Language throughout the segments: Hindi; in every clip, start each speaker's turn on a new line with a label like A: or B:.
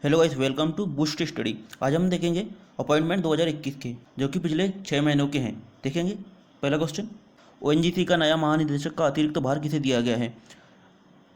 A: Hello guys, welcome to Boost Study. आज हम देखेंगे अपॉइंटमेंट 2021 के, जो कि पिछले 6 महीनों के हैं। देखेंगे पहला क्वेश्चन, ओएनजीसी का नया महानिदेशक का अतिरिक्त भार किसे दिया गया है?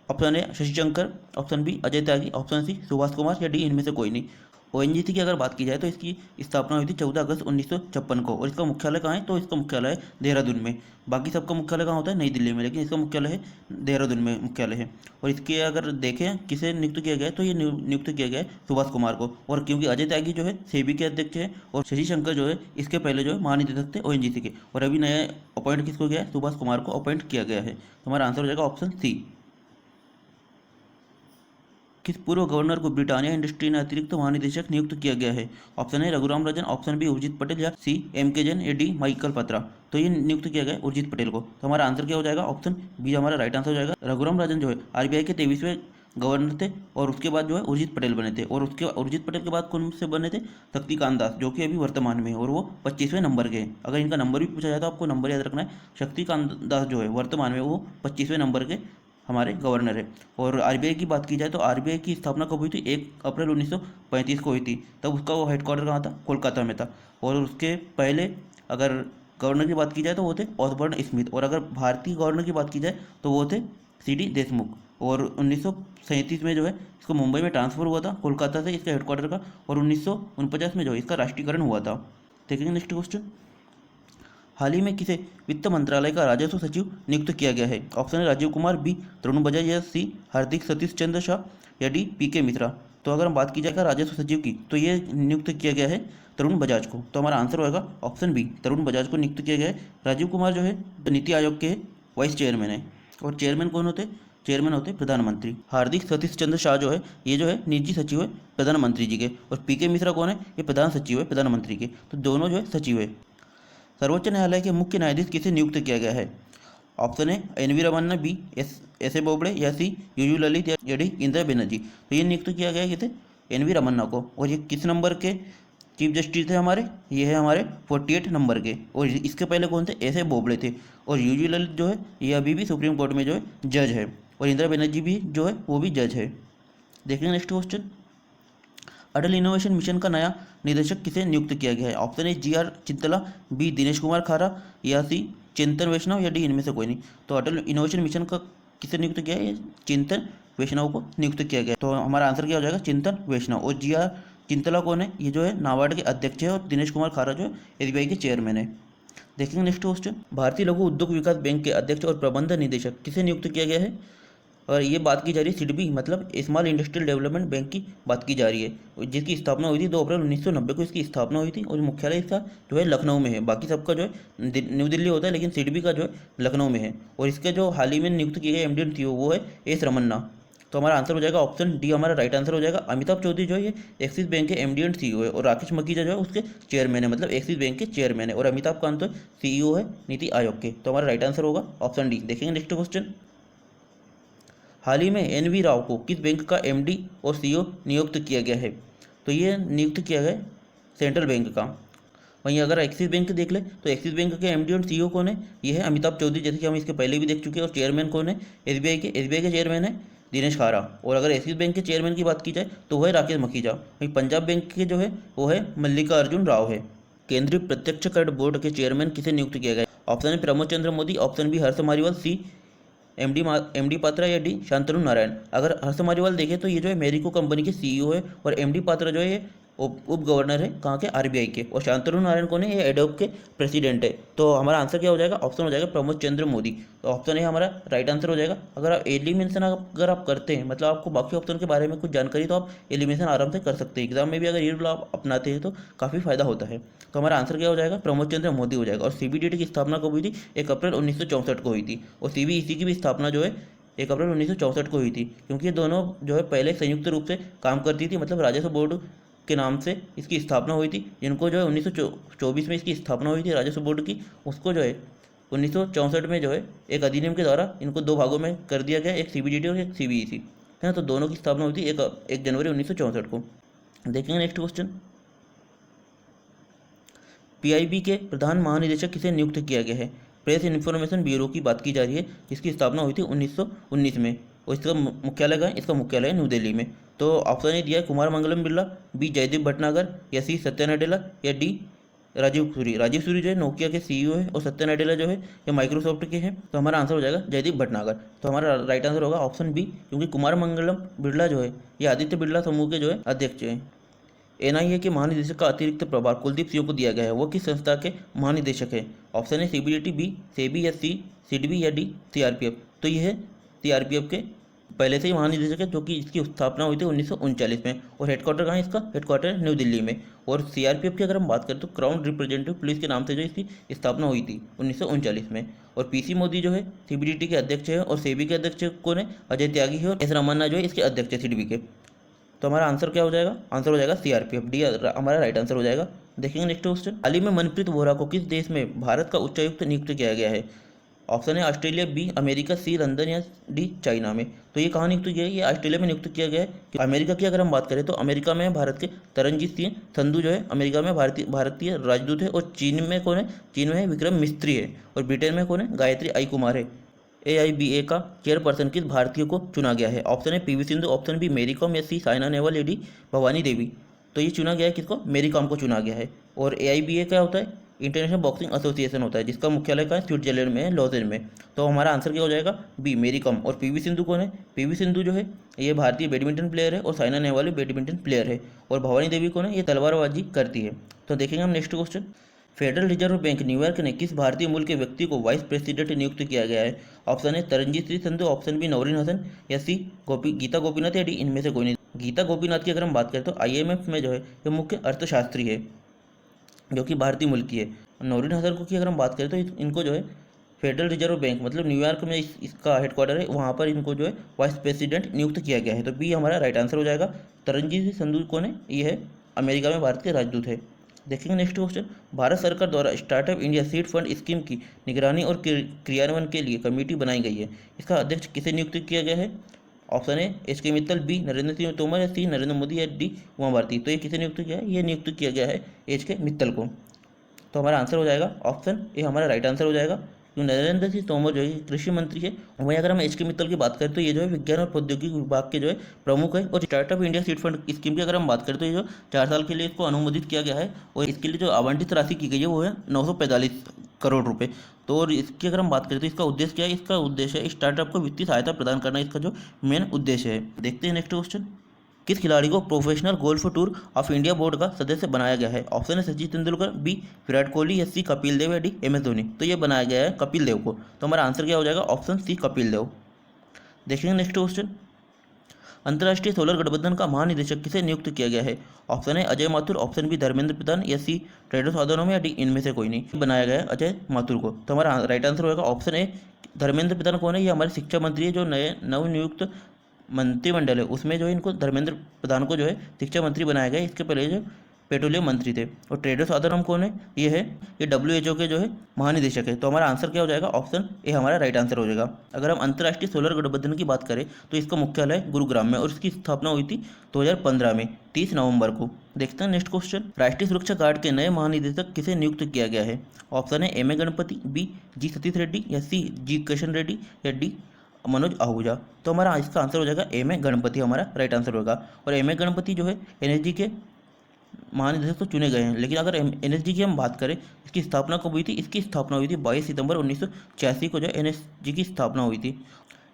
A: Option A Shashi Shankar, option B Ajay Tyagi, option C Subhash Kumar या डी इनमें से कोई नहीं। ओएनजीसी की अगर बात की जाए तो इसकी स्थापना हुई थी 14 अगस्त 1956 को, और इसका मुख्यालय कहाँ है? तो इसका मुख्यालय है देहरादून में। बाकी सबका मुख्यालय कहाँ होता है? नई दिल्ली में, लेकिन इसका मुख्यालय है देहरादून में मुख्यालय है। और इसके अगर देखें किसे नियुक्त किया गया है, तो ये नियुक्त किया गया है सुभाष कुमार को। और क्योंकि अजय त्यागी जो है सेबी के अध्यक्ष है, और शशि शंकर जो है इसके पहले जो है महानिदेशक थे ओएनजीसी के, और अभी नया अपॉइंट किसको गया है? सुभाष कुमार को अपॉइंट किया गया है। तो हमारा आंसर हो जाएगा ऑप्शन सी। किस पूर्व गवर्नर को ब्रिटानिया इंडस्ट्री ने अतिरिक्त महानिदेशक नियुक्त किया गया है? ऑप्शन है रघुराम राजन, ऑप्शन बी उर्जित पटेल, या सी एम के जैन, या डी माइकल पत्रा। तो ये नियुक्त किया गया है उर्जित पटेल को। तो हमारा आंसर क्या हो जाएगा? ऑप्शन बी हमारा राइट आंसर हो जाएगा। रघुराम राजन जो है आरबीआई के 23वें गवर्नर थे, और उसके बाद जो है उर्जित पटेल बने थे। और उसके उर्जित पटेल के बाद कौन से बने थे? शक्तिकांत दास, जो कि अभी वर्तमान में है, और वो 25वें नंबर के हैं। अगर इनका नंबर भी पूछा जाए तो आपको नंबर याद रखना है। शक्तिकांत दास जो है वर्तमान में वो 25वें नंबर के हमारे गवर्नर है। और आरबीआई की बात की जाए तो आरबीआई की स्थापना कब हुई थी? 1 अप्रैल 1935 को हुई थी। तब उसका वो हेडक्वार्टर कहाँ था? कोलकाता में था। और उसके पहले अगर गवर्नर की बात की जाए तो वो थे ऑसबर्न स्मिथ, और अगर भारतीय गवर्नर की बात की जाए तो वो थे सीडी देशमुख। और 1937 में जो है इसको मुंबई में ट्रांसफर हुआ था कोलकाता से, इसका हेडक्वार्टर का। और 1949 में जो है इसका राष्ट्रीयकरण हुआ था। देखेंगे नेक्स्ट क्वेश्चन, हाल ही में किसे वित्त मंत्रालय का राजस्व सचिव नियुक्त किया गया है? ऑप्शन है राजीव कुमार, बी तरुण बजाज, या सी हार्दिक सतीश चंद्र शाह, या डी पीके मिश्रा। तो अगर हम बात की जाएगा राजस्व सचिव की, तो ये नियुक्त किया गया है तरुण बजाज को। तो हमारा आंसर होगा ऑप्शन बी, तरुण बजाज को नियुक्त किया गया है। राजीव कुमार जो है नीति आयोग के वाइस चेयरमैन है। और चेयरमैन कौन होते? चेयरमैन होते प्रधानमंत्री। हार्दिक सतीश चंद्र शाह जो है ये जो है निजी सचिव है प्रधानमंत्री जी के। और पीके मिश्रा कौन है? ये प्रधान सचिव है प्रधानमंत्री के। तो दोनों जो है सचिव है। सर्वोच्च न्यायालय के मुख्य न्यायाधीश किसे नियुक्त किया गया है? ऑप्शन है N V Ramana, B S A Bobde, या सी यू ललित, या डी इंदिरा बनर्जी। तो ये नियुक्त किया गया है किसे? एन वी रमन्ना को। और ये किस नंबर के चीफ जस्टिस थे हमारे? ये है हमारे 48 नंबर के। और इसके पहले कौन थे? एस ए बोबड़े थे। और यू ललित जो है ये अभी भी सुप्रीम कोर्ट में जो है जज है। और इंदिरा बनर्जी भी जो है वो भी जज है। देखेंगे next question, Atal innovation mission का नया निदेशक किसे नियुक्त किया गया है? Option A G R Chintala, B Dinesh Kumar Khara, या सी चिंतन वैष्णव, या डी इनमें से कोई नहीं। तो अटल इनोवेशन मिशन का किसे नियुक्त किया है? चिंतन वैष्णव को नियुक्त किया गया है। तो हमारा आंसर क्या हो जाएगा? चिंतन वैष्णव। और जी आर चिंतला कौन है? ये जो है नाबार्ड के अध्यक्ष है। और दिनेश कुमार खारा जो है एसबीआई के चेयरमैन है। देखेंगे नेक्स्ट क्वेश्चन, भारतीय लघु उद्योग विकास बैंक के अध्यक्ष और प्रबंध निदेशक किसे नियुक्त किया गया है? और ये बात की जा रही है सिडबी, मतलब स्मॉल इंडस्ट्रियल डेवलपमेंट बैंक की बात की जा रही है, जिसकी स्थापना हुई थी 2 अप्रैल 1990 को इसकी स्थापना हुई थी। और मुख्यालय इसका जो है लखनऊ में है। बाकी सबका जो है न्यू दिल्ली होता है, लेकिन सिडबी का जो है लखनऊ में है। और इसके जो हाल ही में नियुक्त किए गए एमडी थी वो है एस रमन्ना। तो हमारा आंसर हो जाएगा ऑप्शन डी, हमारा राइट आंसर हो जाएगा। अमिताभ चौधरी जो है ये एक्सिस बैंक के एमडी एंड सीईओ है। और राकेश मकीजा जो है उसके चेयरमैन है, मतलब एक्सिस बैंक के चेयरमैन है। और अमिताभ कांत तो सीईओ है नीति आयोग के। तो हमारा राइट आंसर होगा ऑप्शन डी। देखेंगे नेक्स्ट क्वेश्चन, हाल ही में एन वी राव को किस बैंक का एमडी और सीईओ नियुक्त किया गया है? तो ये नियुक्त किया गया है सेंट्रल बैंक का। वहीं अगर एक्सिस बैंक देख ले तो एक्सिस बैंक के एमडी और सीईओ कौन है? ये है अमिताभ चौधरी, जैसे कि हम इसके पहले भी देख चुके हैं। और चेयरमैन कौन है? एसबीआई के चेयरमैन है दिनेश खारा। और अगर एक्सिस बैंक के चेयरमैन की बात की जाए तो वह है राकेश मखीजा। वहीं पंजाब बैंक के जो है वो है मल्लिकार्जुन राव है। केंद्रीय प्रत्यक्ष कर बोर्ड के चेयरमैन किसे नियुक्त किया गया है? ऑप्शन है प्रमोद चंद्र मोदी, ऑप्शन बी हर्ष मारीवाल, सी एमडी पात्रा, या डी शांतनु नारायण। अगर हर्ष मारीवाल देखें तो ये जो है मेरिको कंपनी के सीईओ है। और एमडी पात्रा जो है ये उप गवर्नर है कहाँ के? आरबीआई के। और शांतनु नारायण कौन है? ये एडोब के प्रेसिडेंट है। तो हमारा आंसर क्या हो जाएगा? ऑप्शन हो जाएगा प्रमोद चंद्र मोदी। तो ऑप्शन है हमारा राइट आंसर हो जाएगा। अगर आप एलिमिनेशन अगर आप करते हैं, मतलब आपको बाकी ऑप्शन के बारे में कुछ जानकारी, तो आप एलिमिनेशन आराम से कर सकते हैं। एग्जाम में भी अगर ये रूल आप अपनाते हैं तो काफ़ी फायदा होता है। तो हमारा आंसर क्या हो जाएगा? प्रमोद चंद्र मोदी हो जाएगा। और सीबीडीटी की स्थापना कब हुई थी? 1 अप्रैल 1964 को हुई थी। और सीबीईसी की भी स्थापना जो है 1 अप्रैल 1964 को हुई थी। क्योंकि ये दोनों जो है पहले संयुक्त रूप से काम करती थी, मतलब राजस्व बोर्ड के नाम से इसकी स्थापना हुई थी। जिनको जो है 1924 में इसकी स्थापना हुई थी राजस्व बोर्ड की, उसको जो है 1964 में जो है एक अधिनियम के द्वारा इनको 2 भागों में कर दिया गया, एक सीबीडीटी और एक सीबीईसी, है ना। तो दोनों की स्थापना हुई थी 1 जनवरी 1964 को। देखेंगे नेक्स्ट क्वेश्चन, पीआईबी के प्रधान महानिदेशक किसे नियुक्त किया गया है? प्रेस इन्फॉर्मेशन ब्यूरो की बात की जा रही है, जिसकी स्थापना हुई थी 1919 में। और इसका मुख्यालय कहाँ है? इसका मुख्यालय है न्यू दिल्ली में। तो ऑप्शन ए दिया है कुमार मंगलम बिरला, बी जयदीप भटनागर, या सी सत्या नडेला, या डी राजीव सूरी। राजीव सूरी जो है नोकिया के सीईओ है और सत्या नडेला जो है ये माइक्रोसॉफ्ट के हैं। तो हमारा आंसर हो जाएगा जयदीप भटनागर। तो हमारा राइट आंसर होगा ऑप्शन बी, क्योंकि कुमार मंगलम बिरला जो है ये आदित्य बिरला समूह के जो है अध्यक्ष हैं। एनआईए के महानिदेशक का अतिरिक्त प्रभार कुलदीप सिंह को दिया गया है, वो किस संस्था के महानिदेशक है? Option A CBDT, B SEBI, या सी सिडबी, या डी सीआरपीएफ। तो ये है सीआरपीएफ के पहले से ही महानिदेशक है, जो कि इसकी स्थापना हुई थी 1939 में। और हेडक्वार्टर कहाँ है इसका? हेडक्वार्टर न्यू दिल्ली में। और सीआरपीएफ की अगर हम बात करें तो क्राउन रिप्रेजेंटेटिव पुलिस के नाम से जो इसकी स्थापना हुई थी 1939 में। और पीसी मोदी जो है सीबीडीटी के अध्यक्ष है, और सेबी के अध्यक्ष कौन है? अजय त्यागी है, और एस रामन्ना जो है इसके अध्यक्ष है सिडबी के। तो हमारा आंसर क्या हो जाएगा? आंसर हो जाएगा सीआरपीएफ, डी हमारा राइट आंसर हो जाएगा। देखेंगे नेक्स्ट क्वेश्चन। हाल ही में मनप्रीत वोरा को किस देश में भारत का उच्चायुक्त नियुक्त किया गया है? ऑप्शन है ऑस्ट्रेलिया, बी अमेरिका, सी लंदन, या डी चाइना में। तो ये कहाँ नियुक्त किया है? ये ऑस्ट्रेलिया में नियुक्त किया गया है। अमेरिका की अगर हम बात करें तो अमेरिका में भारत के तरनजीत सिंह संधू जो है अमेरिका में भारतीय राजदूत है। और चीन में कौन है? चीन में विक्रम मिस्त्री है। और ब्रिटेन में कौन है? गायत्री आई कुमार है। AIBA का चेयरपर्सन किस भारतीय को चुना गया है? ऑप्शन है पीवी सिंधु, ऑप्शन बी मेरी कॉम, या सी साइना नेहवाल, या डी भवानी देवी। तो ये चुना गया है किसको? मेरी कॉम को चुना गया है। और AIBA क्या होता है? इंटरनेशनल बॉक्सिंग एसोसिएशन होता है, जिसका मुख्यालय का स्विट्जरलैंड में है, लॉजेन में। तो हमारा आंसर क्या हो जाएगा? बी मेरी कॉम। और पीवी सिंधु कौन है? पीवी सिंधु जो है ये भारतीय बैडमिंटन प्लेयर है, और साइना नेहवाल बैडमिंटन प्लेयर है। और भवानी देवी कौन है? ये तलवारबाजी करती है। तो देखेंगे हम next question. Federal reserve bank New York ने किस भारतीय मूल के व्यक्ति को वाइस प्रेसिडेंट नियुक्त किया गया है? ऑप्शन है तरनजीत सिंह संधू, ऑप्शन बी नौरीन हसन, या सी गीता गोपीनाथ, या डी इनमें से कोई नहीं। गीता गोपीनाथ की अगर हम बात करें तो IMF में जो है ये मुख्य अर्थशास्त्री है, जो कि भारतीय मूल की है। नौरीन हसन को की अगर हम बात करें तो इनको जो है फेडरल रिजर्व बैंक मतलब न्यूयॉर्क में इसका हेडक्वार्टर है, वहाँ पर इनको जो है वाइस प्रेसिडेंट नियुक्त किया गया है। तो बी हमारा राइट आंसर हो जाएगा। तरनजीत सिंह संधू कौन है? ये है अमेरिका में भारत के राजदूत है। देखेंगे नेक्स्ट क्वेश्चन। भारत सरकार द्वारा startup India seed fund scheme की निगरानी और क्रियान्वयन के लिए कमेटी बनाई गई है। इसका अध्यक्ष किसे नियुक्त किया गया है? ऑप्शन है HK मित्तल, बी नरेंद्र सिंह तोमर, या सी नरेंद्र मोदी, या डी उमा भारती। तो ये किसे नियुक्त किया है? ये नियुक्त किया गया है HK मित्तल को। तो हमारा आंसर हो जाएगा ऑप्शन ए हमारा राइट आंसर हो जाएगा। जो नरेंद्र सिंह तोमर जो है कृषि मंत्री है, वहीं अगर हम HK मित्तल की बात करें तो ये जो है विज्ञान और प्रौद्योगिकी विभाग के जो है प्रमुख है। और startup India seed fund scheme की अगर हम बात करें तो ये जो 4 साल के लिए इसको अनुमोदित किया गया है, और इसके लिए जो आवंटित राशि की गई है वो है 945 करोड़ रुपए। तो और इसकी अगर हम बात करें तो इसका उद्देश्य क्या है? इसका उद्देश्य है स्टार्टअप को वित्तीय सहायता प्रदान करना, इसका जो मेन उद्देश्य है। देखते हैं नेक्स्ट क्वेश्चन। किस खिलाड़ी को professional golf tour of India board का सदस्य बनाया गया है? ऑप्शन है सचिन तेंदुलकर, बी विराट कोहली, या सी कपिल देव, या डी MS धोनी। तो ये बनाया गया है कपिल देव को। तो हमारा आंसर क्या हो जाएगा? Option C Kapil Dev. देखेंगे नेक्स्ट क्वेश्चन। अंतर्राष्ट्रीय सोलर गठबंधन का महानिदेशक किसे नियुक्त किया गया है? ऑप्शन है अजय माथुर, ऑप्शन बी धर्मेंद्र प्रधान, या सी टेड्रोस अधानोम, या डी इनमें से कोई नहीं। बनाया गया है अजय माथुर को। तो हमारा राइट आंसर होगा ऑप्शन ए धर्मेंद्र प्रधान। कौन है? ये हमारे शिक्षा मंत्री है, जो नए नवनियुक्त मंत्रिमंडल है उसमें जो है इनको धर्मेंद्र प्रधान को जो है शिक्षा मंत्री बनाया गया है। इसके पहले जो पेट्रोलियम मंत्री थे। और टेड्रोस अधानोम कौन है? ये WHO के जो है महानिदेशक है। तो हमारा आंसर क्या हो जाएगा? ऑप्शन ए हमारा राइट आंसर हो जाएगा। अगर हम अंतर्राष्ट्रीय सोलर गठबंधन की बात करें तो इसका मुख्यालय गुरुग्राम में, और इसकी स्थापना हुई थी 2015 में 30 नवंबर को। देखते हैं नेक्स्ट क्वेश्चन। राष्ट्रीय सुरक्षा गार्ड के नए महानिदेशक किसे नियुक्त किया गया है? ऑप्शन है M A गणपति, बी जी सतीश रेड्डी, या सी जी किशन रेड्डी, या डी मनोज आहूजा। तो हमारा इसका आंसर हो जाएगा M A गणपति हमारा राइट आंसर होगा। और M A गणपति जो है NSG के महानिदेशक तो चुने गए हैं। लेकिन अगर NSG की हम बात करें, इसकी स्थापना कब हुई थी? इसकी स्थापना हुई थी 22 सितंबर 1986 को जो NSG की स्थापना हुई थी।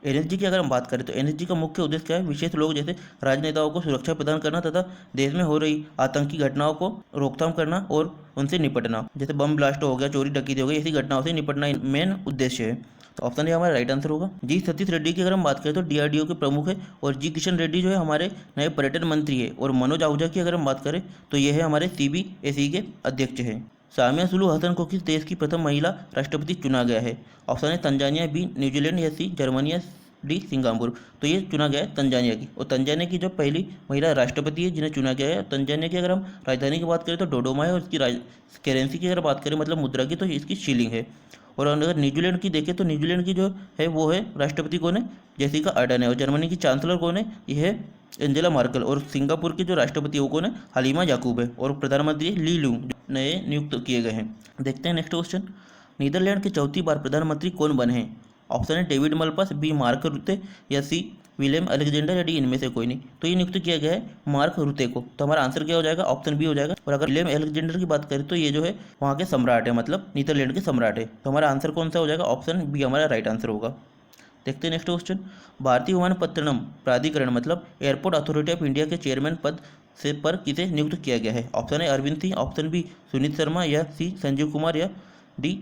A: NSG की अगर हम बात करें तो NSG का मुख्य उद्देश्य क्या है? विशेष लोग जैसे राजनेताओं को सुरक्षा प्रदान करना तथा देश में हो रही आतंकी घटनाओं को रोकथाम करना और उनसे निपटना, जैसे बम ब्लास्ट हो गया, चोरी डकैती हो गई, ऐसी घटनाओं से निपटना मेन उद्देश्य है। तो ऑप्शन ए हमारा राइट आंसर होगा। जी सतीश रेड्डी की अगर हम बात करें तो DRDO के प्रमुख है, और जी किशन रेड्डी जो है हमारे नए पर्यटन मंत्री है। और मनोज आहूजा की अगर हम बात करें तो ये है हमारे CBSE के अध्यक्ष हैं। सामिया सुलू हसन को किस देश की प्रथम महिला राष्ट्रपति चुना गया है? ऑप्शन है तंजानिया, बी न्यूजीलैंड, या सी जर्मनी, या डी सिंगापुर। तो ये चुना गया है तंजानिया की। और तंजानिया की जो पहली महिला राष्ट्रपति है जिन्हें चुना गया है। तंजानिया की अगर हम राजधानी की बात करें तो डोडोमा है, और इसकी करेंसी की अगर बात करें मतलब मुद्रा की तो इसकी शीलिंग है। और अगर न्यूजीलैंड की देखें तो न्यूजीलैंड की जो है वो है राष्ट्रपति कौन है? जेसिका अर्डर्न है। और जर्मनी की चांसलर कौन है? यह है एंजेला मार्कल। और सिंगापुर के जो राष्ट्रपति वो कौन है? हलीमा याकूब है। और प्रधानमंत्री ली लूंग नए नियुक्त किए गए हैं। देखते हैं नेक्स्ट क्वेश्चन। नीदरलैंड के चौथी बार प्रधानमंत्री कौन बने हैं? ऑप्शन है डेविड मलपास, बी मार्क रुते, या सी विलियम अलेक्जेंडर, या डी इनमें से कोई नहीं। तो ये नियुक्त किया गया है मार्क रुते को। तो हमारा आंसर क्या हो जाएगा? ऑप्शन बी हो जाएगा। और अगर विलियम अलेक्जेंडर की बात करें तो ये जो है वहाँ के सम्राट है, मतलब नीदरलैंड के सम्राट है। तो हमारा आंसर कौन सा हो जाएगा? ऑप्शन बी हमारा राइट आंसर होगा। देखते हैं नेक्स्ट क्वेश्चन। भारतीय विमानपत्तनम प्राधिकरण मतलब एयरपोर्ट अथॉरिटी ऑफ इंडिया के चेयरमैन पद से पर किसे नियुक्त किया गया है? ऑप्शन है अरविंद सिंह, ऑप्शन बी सुनीत शर्मा, या सी संजीव कुमार, या डी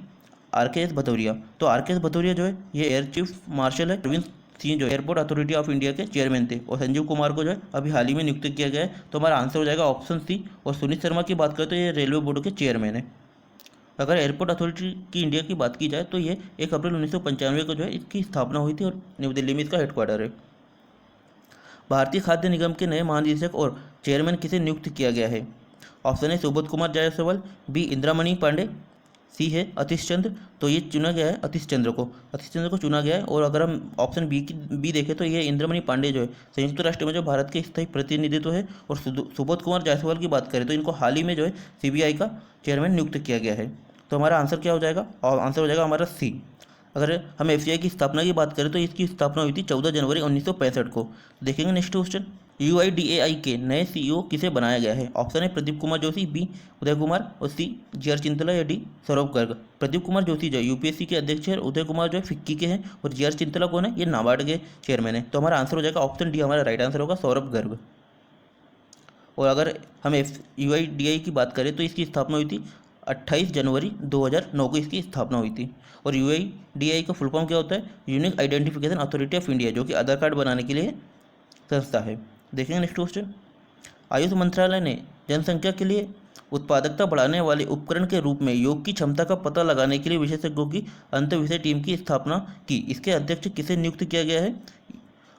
A: आर.के.एस. भदौरिया। तो आर.के.एस. भदौरिया जो है ये एयर चीफ मार्शल है। अरविंद सिंह जो एयरपोर्ट अथॉरिटी ऑफ इंडिया के चेयरमैन थे, और संजीव कुमार को जो है अभी हाल ही में नियुक्त किया गया है। तो हमारा आंसर हो जाएगा ऑप्शन सी। और सुनीत शर्मा की बात करें तो ये रेलवे बोर्ड के चेयरमैन है। अगर एयरपोर्ट अथॉरिटी की इंडिया की बात की जाए तो ये 1 अप्रैल 1995 को जो है इसकी स्थापना हुई थी, और न्यू दिल्ली में इसका हेडक्वार्टर है। भारतीय खाद्य निगम के नए महानिदेशक और चेयरमैन किसे नियुक्त किया गया है? ऑप्शन है सुबोध कुमार जायसवाल, बी इंदिरामणि पांडे, सी है अतीश चंद्र। तो ये चुना गया है अतीश चंद्र को चुना गया है। और अगर हम ऑप्शन बी देखें तो ये इंदिरामणि पांडे जो है संयुक्त राष्ट्र में जो भारत के स्थायी प्रतिनिधित्व है। और सुबोध कुमार जायसवाल की बात करें तो इनको हाल ही में जो है सीबीआई का चेयरमैन नियुक्त किया गया है। तो हमारा आंसर क्या हो जाएगा? और आंसर हो जाएगा हमारा सी। अगर हम एफसीआई की स्थापना की बात करें तो इसकी स्थापना हुई थी 14 जनवरी 1965 को। देखेंगे नेक्स्ट क्वेश्चन। यूआईडीएआई के नए सीईओ किसे बनाया गया है? ऑप्शन है प्रदीप कुमार जोशी, बी उदय कुमार, और सी जी.आर. चिंतला, या डी सौरभ गर्ग। प्रदीप कुमार जोशी जो यूपीएससी के अध्यक्ष है, उदय कुमार जो है फिक्की के हैं, और जी.आर. चिंतला कौन है? ये नाबार्ड के चेयरमैन है। तो हमारा आंसर हो जाएगा ऑप्शन डी हमारा राइट आंसर होगा, सौरभ गर्ग। और अगर हम यूआईडीएआई की बात करें तो इसकी स्थापना हुई थी 28 जनवरी 2009 को इसकी स्थापना हुई थी। और यूआईडीएआई का फुल फॉर्म क्या होता है? Unique identification authority of India, जो कि आधार कार्ड बनाने के लिए संस्था है। देखेंगे नेक्स्ट क्वेश्चन। आयुष मंत्रालय ने जनसंख्या के लिए उत्पादकता बढ़ाने वाले उपकरण के रूप में योग की क्षमता का पता लगाने के लिए विशेषज्ञों की अंतर्विषय टीम की स्थापना की। इसके अध्यक्ष किसे नियुक्त किया गया है?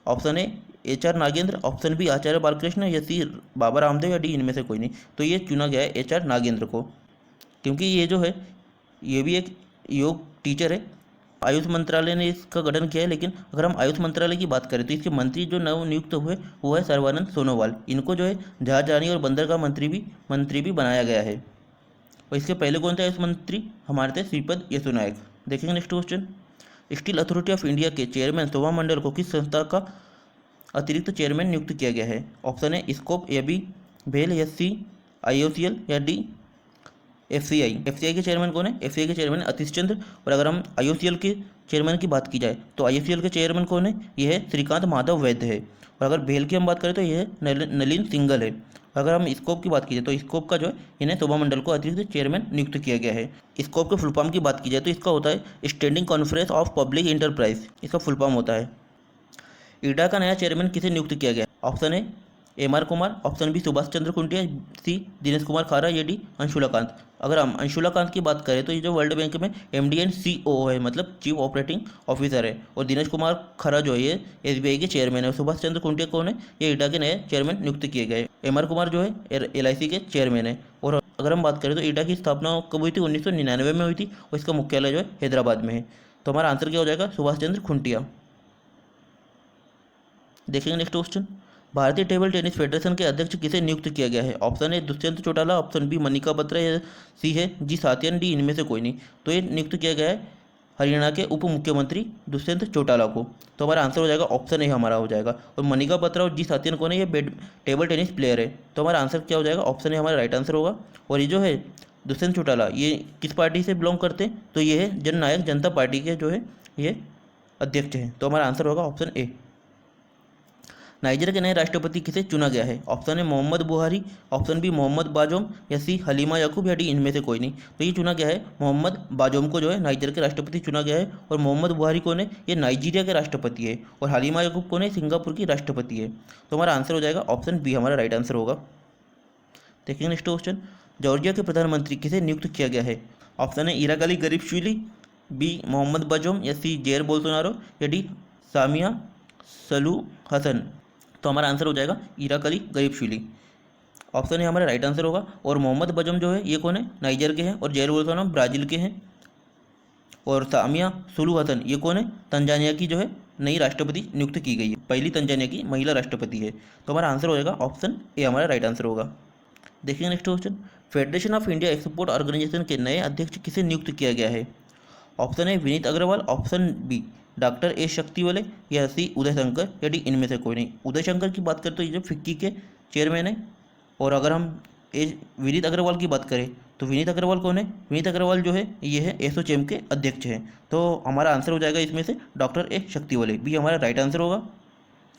A: Option A H R. Nagendra, option B Acharya Balkrishna, या सी बाबा रामदेव, या डी इनमें से कोई नहीं। तो ये चुना गया है एच.आर. नागेंद्र को, क्योंकि ये जो है ये भी एक योग टीचर है। आयुष मंत्रालय ने इसका गठन किया है। लेकिन अगर हम आयुष मंत्रालय की बात करें तो इसके मंत्री जो नव नियुक्त हुए वो है सर्बानंद सोनोवाल। इनको जो है जहाजरानी और बंदरगाह मंत्री भी बनाया गया है। और इसके पहले कौन थे आयुष मंत्री? हमारे थे श्रीपद यसो नायक। देखेंगे next question. Steel authority of India के चेयरमैन शोभा मंडल को किस संस्था का अतिरिक्त चेयरमैन नियुक्त किया गया है? ऑप्शन है स्कोप, या बी भेल, या सी IOCL, या डी एफसीआई के चेयरमैन कौन है? एफसीआई के चेयरमैन अतीश चंद्र। और अगर हम IOCL के चेयरमैन की बात की जाए तो IOCL के चेयरमैन कौन है? ये है श्रीकांत माधव वैद्य है। और अगर भेल की हम बात करें तो ये है नलिन सिंगल है। अगर हम स्कोप की बात की जाए तो स्कोप का जो है इन्हें शोभा मंडल को अतिरिक्त चेयरमैन नियुक्त किया गया है। स्कोप के फुल फॉर्म की बात की जाए तो इसका होता है standing conference of public enterprise, इसका फुल फॉर्म होता है। ईडा का नया चेयरमैन किसे नियुक्त किया गया? ऑप्शन है MR Kumar, option B Subhash Chandra Khuntia, C Dinesh Kumar Khara, या डी अंशुला कांत। अगर हम अंशुला कांत की बात करें तो ये जो वर्ल्ड बैंक में MD एंड COO है, मतलब चीफ ऑपरेटिंग ऑफिसर है। और दिनेश कुमार खरा जो है ये SBI के चेयरमैन है। और सुभाष चंद्र खुंटिया कौन है? ये ईडा के नए चेयरमैन नियुक्त किए गए। MR कुमार जो है LIC के चेयरमैन है। और अगर हम बात करें तो ईडा की स्थापना कब हुई थी? 1999 में हुई थी, और इसका मुख्यालय जो है हैदराबाद में है। तो हमारा आंसर क्या हो जाएगा? सुभाष चंद्र खुंटिया। देखेंगे नेक्स्ट क्वेश्चन। भारतीय टेबल टेनिस फेडरेशन के अध्यक्ष किसे नियुक्त किया गया है? ऑप्शन है दुष्यंत चौटाला, ऑप्शन बी मनिका बत्रा, या सी है जी सातियन, डी इनमें से कोई नहीं। तो ये नियुक्त किया गया है हरियाणा के उप मुख्यमंत्री दुष्यंत चौटाला को। तो हमारा आंसर हो जाएगा ऑप्शन ए हमारा हो जाएगा। और मनिका बत्रा और जी सातियन कौन है? ये टेबल टेनिस प्लेयर है। तो हमारा आंसर क्या हो जाएगा? ऑप्शन ए हमारा राइट आंसर होगा। और ये जो है दुष्यंत चौटाला ये किस पार्टी से बिलोंग करते हैं? तो ये है जननायक जनता पार्टी के जो है ये अध्यक्ष हैं। तो हमारा आंसर होगा ऑप्शन ए। नाइजर के नए राष्ट्रपति किसे चुना गया है? ऑप्शन है मोहम्मद बुहारी, ऑप्शन बी मोहम्मद बाजोम, या सी हलीमा याकूब, या डी इनमें से कोई नहीं। तो ये चुना गया है मोहम्मद बाजोम को जो है नाइजर के राष्ट्रपति चुना गया है। और मोहम्मद बुहारी कौन है? ये नाइजीरिया के राष्ट्रपति है। और हलीमा याकूब कौन है? सिंगापुर की राष्ट्रपति है। तो हमारा आंसर हो जाएगा ऑप्शन बी हमारा राइट आंसर होगा। देखिए नेक्स्ट क्वेश्चन। जॉर्जिया के प्रधानमंत्री किसे नियुक्त किया गया है? ऑप्शन है इराक अली गरीबशिली, बी मोहम्मद बाजोम, या सी जेयर बोल्सोनारो, या डी सामिया सलू हसन। तो हमारा आंसर हो जाएगा इराक अली गरीबशिली। ऑप्शन है हमारा राइट आंसर होगा। और मोहम्मद बजम जो है ये कौन है? नाइजर के हैं। और जेयर बोल्सोनारो ब्राज़ील के हैं। और सामिया सुलू हसन ये कौन है? तंजानिया की जो है नई राष्ट्रपति नियुक्त की गई है, पहली तंजानिया की महिला राष्ट्रपति है। तो हमारा आंसर हो जाएगा ऑप्शन ए हमारा राइट आंसर होगा। देखिए next question. Federation of India export organisation के नए अध्यक्ष किसे नियुक्त किया गया है? ऑप्शन है Vineet Agarwal, option B doctor A Shaktivel या सी उदय शंकर या डी इनमें से कोई नहीं। उदय शंकर की बात करें तो ये जो फिक्की के चेयरमैन है। और अगर हम विनीत अग्रवाल की बात करें तो विनीत अग्रवाल कौन है? विनीत अग्रवाल जो है ये है एसोचैम के अध्यक्ष हैं। तो हमारा आंसर हो जाएगा इसमें से डॉक्टर ए शक्तिवले, बी हमारा राइट आंसर होगा।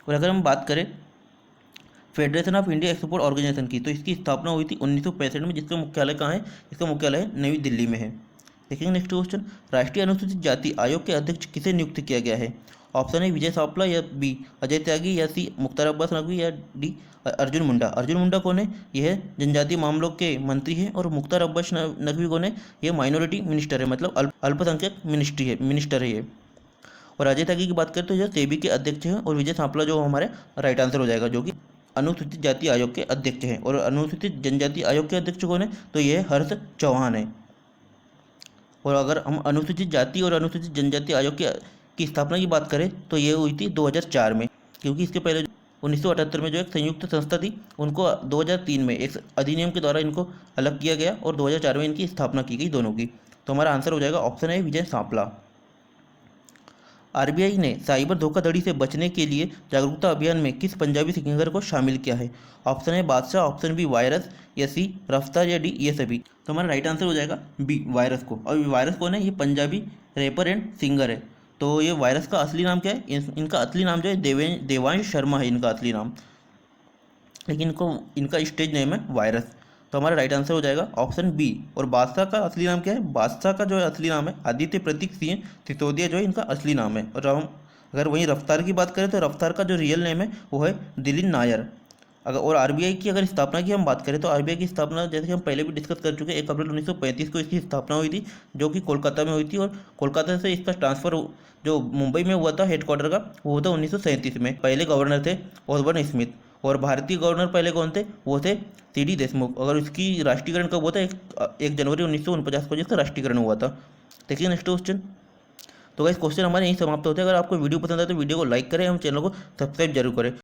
A: और अगर हम बात करें federation of India export organisation की, तो इसकी स्थापना हुई थी 1965 में, जिसका मुख्यालय कहाँ है? इसका मुख्यालय नई दिल्ली में है। देखेंगे नेक्स्ट क्वेश्चन, राष्ट्रीय अनुसूचित जाति आयोग के अध्यक्ष किसे नियुक्त किया गया है? ऑप्शन है विजय सावला या बी अजय त्यागी या सी मुख्तार अब्बास नकवी या डी अर्जुन मुंडा। अर्जुन मुंडा कौन है? यह जनजातीय मामलों के मंत्री हैं। और मुख्तार अब्बास नकवी कौन है? यह माइनॉरिटी मिनिस्टर है, मतलब अल्पसंख्यक मिनिस्टर है ये। और अजय त्यागी की बात करें तो यह सेबी के अध्यक्ष हैं। और विजय सांपला जो हमारे राइट आंसर हो जाएगा, जो कि अनुसूचित जाति आयोग के अध्यक्ष हैं। और अनुसूचित जनजाति आयोग के अध्यक्ष कौन है? तो यह हर्ष चौहान है। और अगर हम अनुसूचित जाति और अनुसूचित जनजाति आयोग की स्थापना की बात करें तो ये हुई थी 2004 में, क्योंकि इसके पहले 1978 में जो एक संयुक्त संस्था थी, उनको 2003 में एक अधिनियम के द्वारा इनको अलग किया गया और 2004 में इनकी स्थापना की गई दोनों की। तो हमारा आंसर हो जाएगा ऑप्शन है विजय सांपला। आरबीआई ने साइबर धोखाधड़ी से बचने के लिए जागरूकता अभियान में किस पंजाबी सिंगर को शामिल किया है? ऑप्शन है बादशाह, ऑप्शन बी वायरस या सी रफ्तार या डी ये सभी। तो हमारा राइट आंसर हो जाएगा बी वायरस को। और वायरस कौन है? ये पंजाबी रैपर एंड सिंगर है। तो ये वायरस का असली नाम क्या है? इनका असली नाम जो है देवांश शर्मा है इनका असली नाम, लेकिन इनका स्टेज नेम है वायरस। तो हमारा राइट आंसर हो जाएगा ऑप्शन बी। और बादशाह का असली नाम क्या है? बादशाह का जो है असली नाम है आदित्य प्रतीक सिंह सिसोदिया, जो है इनका असली नाम है। और हम अगर वहीं रफ्तार की बात करें तो रफ्तार का जो रियल नेम है वो है दिलीन नायर। अगर और आरबीआई की अगर स्थापना की हम बात करें तो आरबीआई की स्थापना जैसे कि हम पहले भी डिस्कस कर चुके हैं, 1 अप्रैल 1935 को इसकी स्थापना हुई थी, जो कि कोलकाता में हुई थी। और कोलकाता से इसका ट्रांसफर जो मुंबई में हुआ था हेडक्वार्टर का, वो हुआ था 1937 में। पहले गवर्नर थे ऑसबर्न स्मिथ। और भारतीय गवर्नर पहले कौन थे? वो थे सीडी देशमुख। अगर इसकी राष्ट्रीयकरण कब हुआ था? 1 जनवरी 1949 को जिसका राष्ट्रीयकरण हुआ था। देखिए नेक्स्ट क्वेश्चन। तो गाइस क्वेश्चन हमारे यहीं समाप्त होते हैं। अगर आपको वीडियो पसंद आए तो वीडियो को लाइक करें, हम चैनल को सब्सक्राइब जरूर करें।